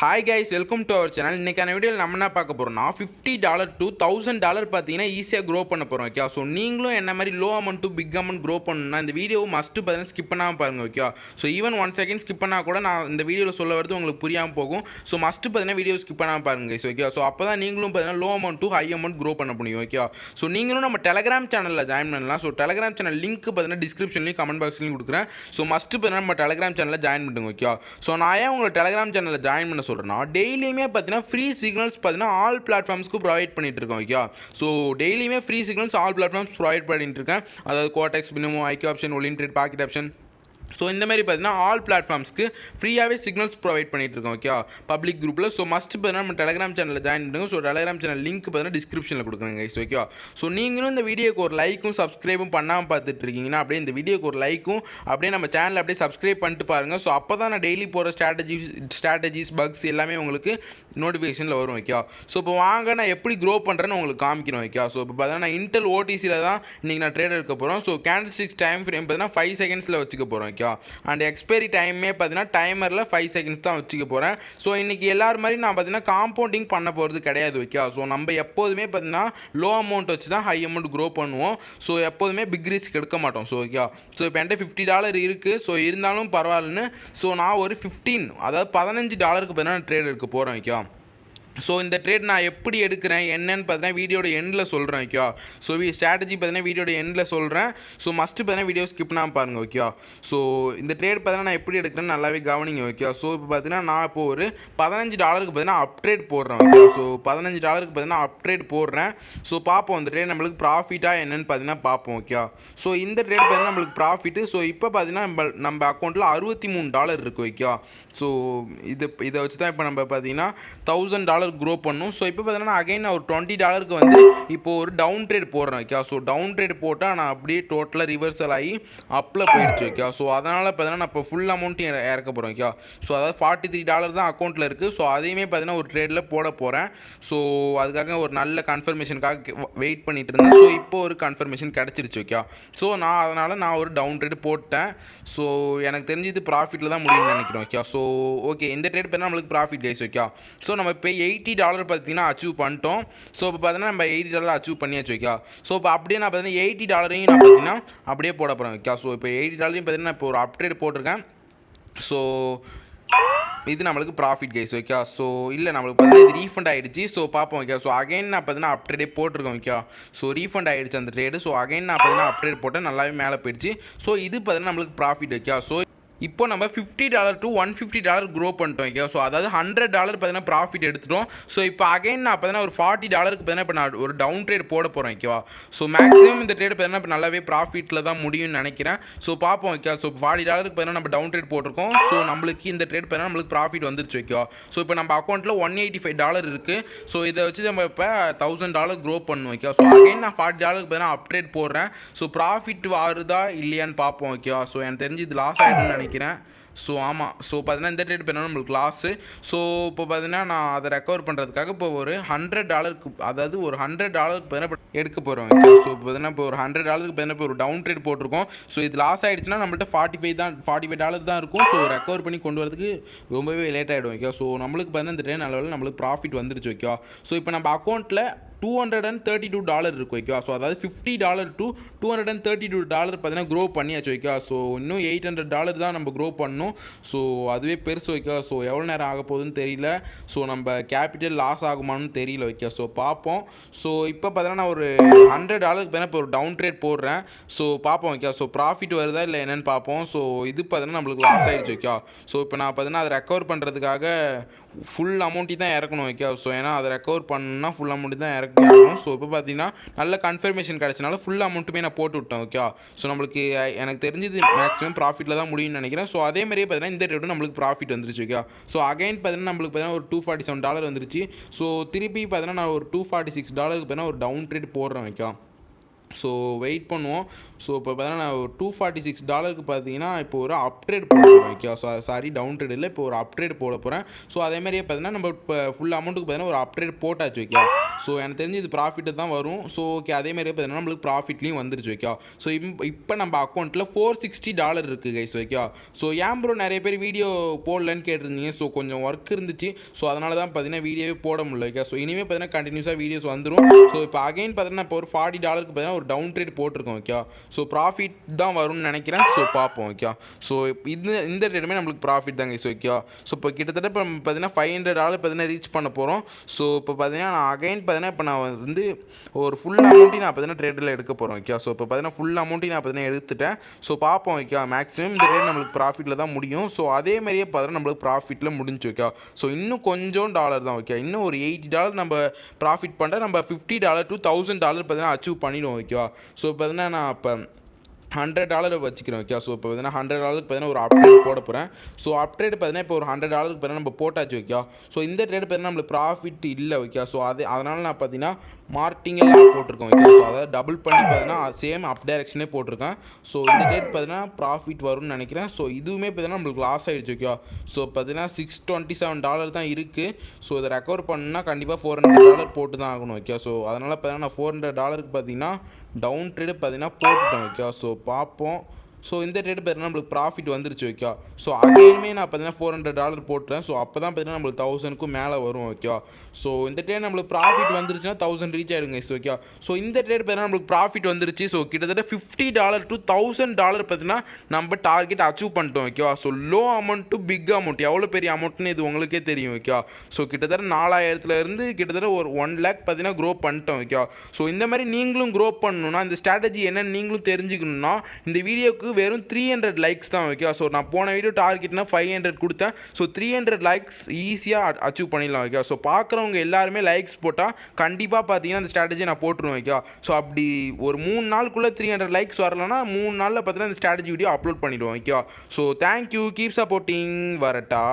Hi guys, welcome to our channel. இன்னைக்கான வீடியோவில் நம்ம என்ன பார்க்க போறோம்னா $50 to $1000 பார்த்தீங்கன்னா ஈஸியாக க்ரோ பண்ண போகிறோம். ஓகே, ஸோ நீங்களும் என்ன மாதிரி low amount to big amount grow பண்ணணும்னா இந்த வீடியோ மஸ்ட்டு பார்த்தீங்கன்னா ஸ்கிப் பண்ணாமல் பாருங்கள். ஓகே, ஸோ ஈவன் 1 செகண்ட் ஸ்கிப் பண்ணால் கூட நான் இந்த வீடியோவில் சொல்ல வரது உங்களுக்கு புரியாமல் போகும். ஸோ மஸ்ட்டு பார்த்தீங்கன்னா வீடியோ ஸ்கிப் பண்ணாமல் பாருங்கள். ஓகே, ஸோ அப்போ தான் நீங்களும் பார்த்தீங்கன்னா low amount to high amount grow பண்ண முடியும். ஓகே, ஸோ நீங்களும் நம்ம டெலகிராம் சேனலில் ஜாயின் பண்ணலாம். ஸோ டெலகிராம் சேனல் லிங்க் பார்த்தீங்கன்னா டிஸ்கிரிப்ஷன்லையும் கமெண்ட் பாக்ஸ்லையும் கொடுக்குறேன். ஸோ மஸ்ட்டு பார்த்தீங்கன்னா நம்ம டெலகிராம் சேனலில் ஜாயின் பண்ணுங்க. ஓகே, ஸோ நான் ஏன் உங்களை டெலகிராம் சேனலில் ஜாயின் பண்ண சொல்கிறேன்னா டெய்லியுமே பார்த்தீங்கன்னா ஃப்ரீ சிக்னல்ஸ் பார்த்தீங்கன்னா ஆல் பிளாட்ஃபார்ம்ஸ்க்கு ப்ரொவைட் பண்ணிட்டு இருக்கோம். ஓகே, ஸோ டெய்லியுமே free signals all platforms provide பண்ணிட்டு இருக்கேன். அதாவது Quotex, Binomo, IQ Option, Olymp Trade, Pocket Option. So இந்த மாதிரி பார்த்தீங்கன்னா ஆல் பிளாட்ஃபார்ம்ஸ்க்கு ஃப்ரீயாகவே சிக்னல்ஸ் ப்ரொவைட் பண்ணிட்டு இருக்கோம். ஓகே, பப்ளிக் குரூப்பில். ஸோ மஸ்ட் பார்த்தீங்கன்னா நம்ம டெலகிராம் சேனலில் ஜாயின் பண்ணுங்க. ஸோ டெலகிராம் சேனல் லிங்க் பார்த்தீங்கன்னா டிஸ்கிரிப்ஷனில் கொடுக்குறேங்க. ஓகே, ஸோ நீங்களும் இந்த வீடியோக்கு ஒரு லைக்கும் சப்ஸ்கிரைபும் பண்ணாமல் பார்த்துட்டு இருக்கீங்கன்னா அப்படியே இந்த வீடியோக்கு ஒரு லைக்கும் அப்படியே நம்ம சேனலில் அப்படியே சப்ஸ்கிரைப் பண்ணிட்டு பாருங்கள். ஸோ அப்போ தான் நான் டெய்லி போகிற ஸ்ட்ராட்டஜிஸ் பக்ஸ் எல்லாமே உங்களுக்கு நோட்டிஃபிகேஷனில் வரும். ஓகே, ஸோ இப்போ வாங்க நான் எப்படி க்ரோ பண்ணுறேன்னு உங்களுக்கு காமிக்கிறோம். ஓகே, ஸோ இப்போ பார்த்தீங்கன்னா நான் இன்டெல் ஓடிசியில் தான் இன்றைக்கி நான் ட்ரேட் எடுக்க போகிறோம். ஸோ கேண்டில்ஸ்டிக் டைம் ஃப்ரேம் பார்த்தீங்கன்னா 5 செகண்ட்ஸில் வச்சுக்க போகிறோம். ஓகே, அண்ட் எக்ஸ்பைரி டைமே பார்த்தீங்கன்னா டைமரில் 5 செகண்ட்ஸ் தான் வச்சுக்க போகிறேன். ஸோ இன்றைக்கி எல்லாரும் மாதிரி நான் பார்த்தீங்கன்னா காம்பவுண்டிங் பண்ண போகிறது கிடையாது. ஓகே, ஸோ நம்ம எப்போதுமே பார்த்தீங்கன்னா லோ அமௌண்ட் வச்சு தான் ஹை அமௌண்ட் க்ரோ பண்ணுவோம். ஸோ எப்போதுமே பிக் ரிஸ்க் எடுக்க மாட்டோம். ஸோ ஓகே, ஸோ இப்போ என்கிட்ட $50 இருக்குது. ஸோ இருந்தாலும் பரவாயில்லன்னு ஸோ நான் ஒரு அதாவது $15 பார்த்தீங்கன்னா ட்ரேட் எடுக்க போகிறேன். ஓகே, ஸோ இந்த ட்ரேட் நான் எப்படி எடுக்கிறேன் என்னன்னு பார்த்தீங்கன்னா வீடியோட எண்டில் சொல்கிறேன். ஓகே, ஸோ ஸ்ட்ராட்டஜி பார்த்தீங்கன்னா வீடியோட எண்டில் சொல்கிறேன். ஸோ மஸ்ட்டு பார்த்தீங்கன்னா வீடியோ ஸ்கிப் பண்ணாமல் பாருங்கள். ஓகே, ஸோ இந்த ட்ரேட் பார்த்தீங்கன்னா நான் எப்படி எடுக்கிறேன்னு நல்லாவே கவனிங்க. ஓகே, ஸோ இப்போ பார்த்தீங்கன்னா நான் இப்போ ஒரு $15 பார்த்தீங்கன்னா அப்ட்ரேட் போடுறேன். ஓகே, ஸோ $15 பார்த்தீங்கன்னா அப்ட்ரேட் போடுறேன். ஸோ பார்ப்போம் இந்த ட்ரேட் நம்மளுக்கு ப்ராஃபிட்டாக என்னன்னு பார்த்தீங்கன்னா பார்ப்போம். ஓகே, ஸோ இந்த ட்ரேட் பார்த்தீங்கன்னா நம்மளுக்கு ப்ராஃபிட்டு. ஸோ இப்போ பார்த்தீங்கன்னா நம்ம அக்கௌண்ட்டில் $63 இருக்குது. ஓகே, ஸோ இதை வச்சு தான் இப்போ நம்ம பார்த்தீங்கன்னா $1000 க்ரோ பண்ணும். ஸோ இப்போ பார்த்தீங்கன்னா அகைன் நான் ஒரு $20 வந்து இப்போ ஒரு டவுன் ட்ரேட் போடுறேன். ஓகே, ஸோ டவுன் ட்ரேட் போட்டால் நான் அப்படியே டோட்டலாக ரிவர்சல் ஆகி அப்பில் போயிடுச்சு. ஓகே, ஸோ அதனால் பார்த்தீங்கன்னா நான் இப்போ ஃபுல் அமௌண்ட்டும் இறக்க போகிறேன். ஓகே, ஸோ அதாவது $43 தான் அக்கௌண்ட்டில் இருக்குது. ஸோ அதையுமே பார்த்தீங்கன்னா ஒரு ட்ரேடில் போட போகிறேன். ஸோ அதுக்காக ஒரு நல்ல கன்ஃபர்மேஷனுக்காக வெயிட் பண்ணிட்டு இருந்தேன். ஸோ இப்போ ஒரு கன்ஃபர்மேஷன் கிடச்சிருச்சு. ஓகே, ஸோ அதனால் ஒரு டவுன் ட்ரேட் போட்டேன். ஸோ எனக்கு தெரிஞ்சு இது ப்ராஃபிட்டில் தான் முடியும்னு நினைக்கிறேன். ஓகே, ஸோ ஓகே இந்த ட்ரேட் பார்த்தீங்கன்னா நம்மளுக்கு ப்ராஃபிட் கைஸ். ஓகே, ஸோ நம்ம இப்போ $80 பார்த்தீங்கன்னா அச்சீவ் பண்ணிட்டோம். ஸோ இப்போ பார்த்தீங்கன்னா நம்ம $80 அச்சீவ் பண்ணியாச்சு. ஓகே, ஸோ இப்போ அப்படியே நான் பார்த்தீங்கன்னா $80 நான் பார்த்தீங்கன்னா அப்படியே போட போகிறேன். ஓகே, ஸோ இப்போ $80 பார்த்தீங்கன்னா இப்போ ஒரு அப்டேட் போட்டிருக்கேன். ஸோ இது நம்மளுக்கு ப்ராஃபிட் கைஸ். ஓகே, ஸோ இல்லை நம்மளுக்கு பார்த்தீங்கன்னா இது ரீஃபண்ட் ஆகிடுச்சு. ஸோ பார்ப்போம். ஓகே, ஸோ அகைன் நான் பார்த்தீங்கன்னா அப்டேட்டே போட்டிருக்கேன். ஓகே, ஸோ ரீஃபண்ட் ஆகிடுச்சு அந்த ட்ரேடு. ஸோ அகைன் நான் பார்த்தீங்கன்னா அப்டேட் போட்டேன், நல்லாவே மேலே போயிடுச்சு. ஸோ இது பார்த்தீங்கன்னா நம்மளுக்கு ப்ராஃபிட். ஓகே, ஸோ இப்போ நம்ம $50 to $150 க்ரோ பண்ணிட்டோம். ஓகே, ஸோ அதாவது $100 பார்த்தீங்கன்னா ப்ராஃபிட் எடுத்துட்டோம். ஸோ இப்போ அகைன் நான் பார்த்தீங்கன்னா ஒரு $40 பார்த்தீங்கன்னா இப்போ நான் ஒரு டவுன் ட்ரேட் போட போகிறேன். ஓகேவா, ஸோ மேக்ஸிமம் இந்த ட்ரேட் பார்த்தீங்கன்னா இப்போ நல்லாவே ப்ராஃபிட்டில் தான் முடியும்னு நினைக்கிறேன். ஸோ பார்ப்போம். ஓகே, ஸோ $40 பார்த்தீங்கன்னா நம்ம டவுன் ட்ரேட் போட்டிருக்கோம். ஸோ நம்மளுக்கு இந்த ட்ரேட் பார்த்தீங்கன்னா நம்மளுக்கு ப்ராஃபிட் வந்துருச்சு. ஓகேவா, ஸோ இப்போ நம்ம அக்கௌண்ட்டில் $185 இருக்குது. ஸோ இதை வச்சு நம்ம இப்போ $1000 க்ரோ பண்ணுவோம். ஓகே, ஸோ அகைன் நான் $40 பார்த்தீங்கன்னா அப்டேட் போடுறேன். ஸோ ப்ராஃபிட் வருதா இல்லையான்னு பார்ப்போம். ஓகேவா, ஸோ எனக்கு தெரிஞ்சு இது லாஸ் ஆகிடும்னு நினைக்கிறேன். ஸோ ஆமாம், ஸோ பார்த்தீங்கன்னா இந்த ட்ரேட் பண்ணால் நம்மளுக்கு லாஸு. ஸோ இப்போ பார்த்தீங்கன்னா நான் அதை ரெக்கவர் பண்ணுறதுக்காக இப்போ ஒரு $100 அதாவது ஒரு $100 பார்த்தீங்கன்னா எடுக்க போகிறோம். ஓகே, ஸோ இப்போ பார்த்தீங்கன்னா இப்போ ஒரு $100 பார்த்தீங்கன்னா இப்போ ஒரு டவுன் ட்ரேட் போட்டிருக்கோம். ஸோ இது லாஸ் ஆகிடுச்சுன்னா நம்மள்ட்ட $45 தான் இருக்கும். ஸோ ரெக்கவர் பண்ணி கொண்டு வரதுக்கு ரொம்பவே லேட் ஆகிடும். ஓகே, ஸோ நம்மளுக்கு பார்த்தீங்கன்னா இந்த ட்ரேட் நல்ல நம்மளுக்கு ப்ராஃபிட் வந்துருச்சு. ஓகே, ஸோ இப்போ நம்ம அக்கௌண்ட்டில் $232 இருக்குது. ஓகே, ஸோ அதாவது $50 to $232 பார்த்தீங்கன்னா க்ரோ பண்ணியாச்சு. ஓகே, ஸோ இன்னும் $800 தான் நம்ம க்ரோ பண்ணணும். ஸோ அதுவே பெருசு. ஓகே, ஸோ எவ்வளோ நேரம் ஆக போகுதுன்னு தெரியல. ஸோ நம்ம கேபிட்டல் லாஸ் ஆகுமான்னு தெரியல. ஓகே, ஸோ பார்ப்போம். ஸோ இப்போ பார்த்தீங்கன்னா நான் ஒரு $100 பார்த்தீங்கன்னா இப்போ ஒரு டவுன் ட்ரேட் போடுறேன். ஸோ பார்ப்போம். ஓகே, ஸோ ப்ராஃபிட் வருதா இல்லை என்னென்னு பார்ப்போம். ஸோ இது பார்த்தீங்கன்னா நம்மளுக்கு லாஸ் ஆகிடுச்சு. ஓகே, ஸோ இப்போ நான் பார்த்தீங்கன்னா அதை ரெக்கவர் பண்ணுறதுக்காக ஃபுல் அமௌண்ட்டி தான் இறக்கணும். ஓகே, ஸோ ஏன்னா அதை ரெக்கவர் பண்ணணும்னா ஃபுல் அமௌண்ட்டு தான் இறக்கணும். ஸோ இப்போ பார்த்தீங்கன்னா நல்ல கன்ஃபர்மேஷன் கிடச்சனால ஃபுல் அமௌண்ட்டுமே நான் போட்டு விட்டேன். ஓகே, ஸோ நம்மளுக்கு எனக்கு தெரிஞ்சது மேக்ஸிமம் ப்ராஃபிட்டில் தான் முடியும்னு நினைக்கிறேன். ஸோ அதே மாதிரியே பார்த்தீங்கன்னா இந்த ரேட்டும் நம்மளுக்கு ப்ராஃபிட் வந்துருச்சு. ஓகே, ஸோ அகைன் பார்த்தீங்கன்னா நம்மளுக்கு பார்த்தீங்கன்னா ஒரு $247 வந்துருச்சு. ஸோ திருப்பி பார்த்தீங்கன்னா நான் ஒரு $246 பார்த்தீங்கன்னா ஒரு டவுன் ட்ரேட் போடுறேன். ஓகே, ஸோ வெயிட் பண்ணுவோம். ஸோ இப்போ பார்த்தீங்கன்னா நான் ஒரு $246 பார்த்தீங்கன்னா இப்போ ஒரு அப்ட்ரேட் போட போகிறேன். ஓகே, சாரி டவுன் ட்ரேட் இல்லை, இப்போ ஒரு அப்ட்ரேட் போட போகிறேன். ஸோ அதேமாதிரியே பார்த்தீங்கன்னா நம்ம இப்போ ஃபுல் அமௌண்ட்டுக்கு பார்த்தீங்கன்னா ஒரு அப்ட்ரேட் போட்டாச்சு. ஓகே, ஸோ எனக்கு தெரிஞ்சு இது ப்ராஃபிட்டு தான் வரும். ஸோ ஓகே, அதேமாதிரியே பார்த்தீங்கன்னா நம்மளுக்கு ப்ராஃபிட்லேயும் வந்துருச்சு. ஓகே, ஸோ இப்போ நம்ம அக்கௌண்ட்டில் $460 இருக்குது கைஸ். ஓகே, ஸோ ஏன் ப்ரோ நிறைய பேர் வீடியோ போடலன்னு கேட்டிருந்தீங்க. ஸோ கொஞ்சம் ஒர்க் இருந்துச்சு. ஸோ அதனால தான் பார்த்தீங்கன்னா வீடியோவே போட முடியல. ஓகே, ஸோ இனிமேல் பார்த்தீங்கன்னா கண்டினியூஸாக வீடியோஸ் வந்துடும். ஸோ இப்போ அகைன் பார்த்தீங்கன்னா இப்போ ஒரு $40 பார்த்தீங்கன்னா ஒரு டவுன் ட்ரேட் போட்டிருக்கோம். ஓகே, ஸோ ப்ராஃபிட் தான் வரும்னு நினைக்கிறேன். ஸோ பார்ப்போம். ஓகே, ஸோ இந்த ட்ரேடுமே நம்மளுக்கு ப்ராஃபிட் தாங்க. ஸோ ஓகே, ஸோ இப்போ கிட்டத்தட்ட இப்போ பார்த்தீங்கன்னா $500 பார்த்தீங்கன்னா ரீச் பண்ண போகிறோம். ஸோ இப்போ பார்த்தீங்கன்னா நான் அகைன் பார்த்தீங்கன்னா இப்போ நான் வந்து ஒரு ஃபுல் அமௌண்ட்டையும் நான் பார்த்தீங்கன்னா ட்ரேடில் எடுக்க போகிறோம். ஓகே, ஸோ இப்போ பார்த்தீங்கன்னா ஃபுல் அமௌண்ட்டையும் நான் பார்த்தீங்கன்னா எடுத்துட்டேன். ஸோ பார்ப்போம். ஓகே, மேக்ஸிமம் இந்த ட்ரேட் நம்மளுக்கு ப்ராஃபிட்டில் தான் முடியும். ஸோ அதே மாதிரியே பார்த்தீங்கன்னா நம்மளுக்கு ப்ராஃபிட்டில் முடிஞ்சு. ஓகே, ஸோ இன்னும் கொஞ்சம் டாலர் தான். ஓகே, இன்னும் ஒரு $80 நம்ம ப்ராஃபிட் பண்ணுறேன். நம்ம $50 to $1000 பார்த்தீங்கன்னா அச்சீவ் பண்ணிடுவோம். ஓகே, ஸோ பார்த்தீங்கன்னா நான் இப்போ $100 வச்சுக்கிறேன். ஓகே, ஸோ இப்போ பார்த்தீங்கன்னா $100 பார்த்தீங்கன்னா ஒரு அப்ட்ரேட் போட போகிறேன். ஸோ அப்ட்ரேட் பார்த்தீங்கன்னா இப்போ ஒரு $100 பார்த்தீங்கன்னா நம்ம போட்டாச்சு. ஓகே, ஸோ இந்த ட்ரேட் பார்த்தீங்கன்னா நம்மளுக்கு ப்ராஃபிட் இல்லை. ஓகே, ஸோ அதனால் நான் பார்த்தீங்கன்னா மார்ட்டிங்கெல்லாம் போட்டிருக்கேன். ஓகே, ஸோ அதை டபுள் பண்ணி பார்த்தீங்கன்னா சேம் அப் டைரக்ஷனே போட்டிருக்கேன். ஸோ இந்த ட்ரேட் பார்த்தீங்கன்னா ப்ராஃபிட் வரும்னு நினைக்கிறேன். ஸோ இதுவுமே பார்த்தீங்கன்னா நம்மளுக்கு லாஸ் ஆகிடுச்சு. ஓகே, ஸோ பார்த்தீங்கன்னா $627 தான் இருக்குது. ஸோ இதை ரெக்கவர் பண்ணால் கண்டிப்பாக $400 போட்டு தான் ஆகணும். ஓகே, ஸோ அதனால் பார்த்தீங்கன்னா நான் $400 பார்த்தீங்கன்னா டவுன் ட்ரேடு பார்த்தீங்கன்னா போட்டுட்டேன். ஓகே, ஸோ பார்ப்போம். ஸோ இந்த ட்ரேட் பார்த்தீங்கன்னா நம்மளுக்கு ப்ராஃபிட் வந்துருச்சு. ஓகே, ஸோ அகைனுமே நான் பார்த்தீங்கன்னா $400 போட்டேன். ஸோ அப்போ தான் பார்த்தீங்கன்னா நம்மளுக்கு 1000க்கும் மேலே வரும். ஓகே, ஸோ இந்த ட்ரேட் நம்மளுக்கு ப்ராஃபிட் வந்துருச்சுன்னா 1000 ரீச் ஆகிடுங்க. ஓகே, ஸோ இந்த ட்ரேட் பார்த்தீங்கன்னா நம்மளுக்கு ப்ராஃபிட் வந்துருச்சு. ஸோ கிட்டத்தட்ட $50 to $1000 பார்த்தீங்கன்னா நம்ம டார்கெட் அச்சீவ் பண்ணிட்டோம். Okay, so low amount to big amount எவ்வளோ பெரிய அமௌண்ட்னு இது உங்களுக்கே தெரியும். ஓகே, ஸோ கிட்டத்தட்ட 4000லேருந்து கிட்டத்தட்ட ஒரு 1 lakh பார்த்தீங்கன்னா க்ரோ பண்ணிட்டோம். ஓகே, ஸோ இந்த மாதிரி நீங்களும் க்ரோ பண்ணணும்னா இந்த ஸ்ட்ராட்டஜி என்னன்னு நீங்களும் தெரிஞ்சுக்கணும்னா இந்த வீடியோக்கு வெறும் 300 லைக்ஸ் தான். ஓகே, ஸோ நான் போன வீடியோ டார்கெட்னா 500 கொடுத்தேன். ஸோ 300 லைக்ஸ் ஈஸியாக அச்சீவ் பண்ணிடலாம். ஓகே, ஸோ பார்க்குறவங்க எல்லாருமே லைக்ஸ் போட்டால் கண்டிப்பாக பார்த்தீங்கன்னா அந்த ஸ்ட்ராட்டஜி நான் போட்டுருவேன். ஓகே, ஸோ அப்படி ஒரு 3 நாளுக்குள்ளே 300 லைக்ஸ் வரலன்னா 3 நாளில் பார்த்தீங்கன்னா இந்த ஸ்ட்ராட்டஜி வீடியோ அப்லோட் பண்ணிவிடுவோம். Okay, so thank you, keep supporting, வரட்டா.